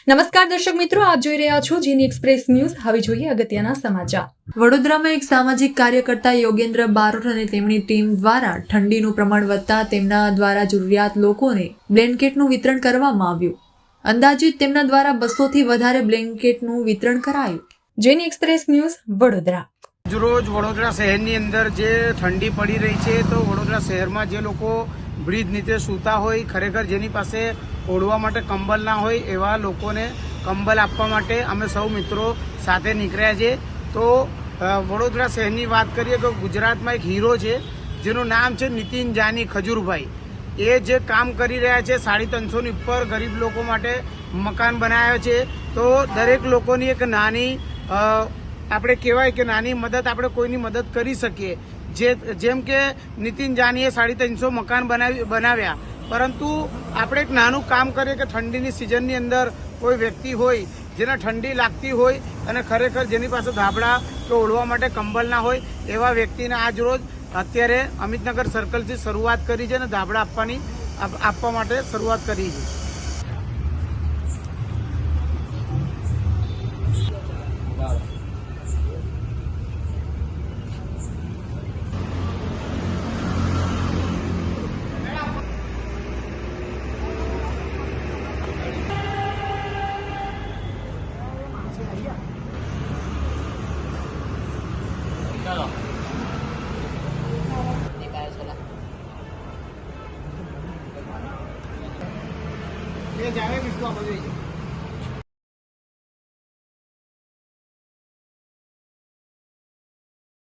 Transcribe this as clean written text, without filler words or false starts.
નમસ્કાર દર્શક મિત્રો, આપ જોઈ રહ્યા છો જીની એક્સપ્રેસ ન્યૂઝ। હવે જોઈએ અગત્યના સમાચાર। વડોદરામાં એક સામાજિક કાર્યકર્તા યોગેન્દ્ર બારોટ અને તેમની ટીમ દ્વારા ઠંડીનું પ્રમાણ વધતા તેમના દ્વારા જરૂરિયાત લોકોને બ્લેન્કેટનું વિતરણ કરવામાં આવ્યું। અંદાજિત તેમના દ્વારા 200 થી વધારે બ્લેન્કેટનું વિતરણ કરાયું। જીની એક્સપ્રેસ ન્યૂઝ વડોદરા। રોજ વડોદરા શહેરની અંદર જે ઠંડી પડી રહી છે, તો વડોદરા શહેરમાં જે લોકો બ્રિજ નીચે સૂતા હોય, ખરેખર જેની પાસે ઓઢવા માટે કંબલ ના હોય એવા લોકોને કંબલ આપવા માટે અમે સૌ મિત્રો સાથે નીકળ્યા છે। તો વડોદરા શહેરની વાત કરીએ તો ગુજરાતમાં એક હીરો છે જેનું નામ છે નીતિન જાની ખજૂરભાઈ। એ જે કામ કરી રહ્યા છે, 350 ની ઉપર ગરીબ લોકો માટે મકાન બનાવ્યા છે। તો દરેક લોકોની એક નાની આપણે કહેવાય કે નાની મદદ આપણે કોઈની મદદ કરી શકીએ। જેમ કે નીતિન જાનીએ 350 મકાન બનાવ્યા, પરંતુ આપણે એક નાનું કામ કરીએ કે ઠંડીની સિઝનની અંદર કોઈ વ્યક્તિ હોય જેને ઠંડી લાગતી હોય અને ખરેખર જેની પાસે ધાબળા કે ઓઢવા માટે કંબલ ના હોય એવા વ્યક્તિને આજ રોજ અત્યારે અમિતનગર સર્કલથી શરૂઆત કરી છે અને ધાબળા આપવા માટે શરૂઆત કરી છે। जावे विश्व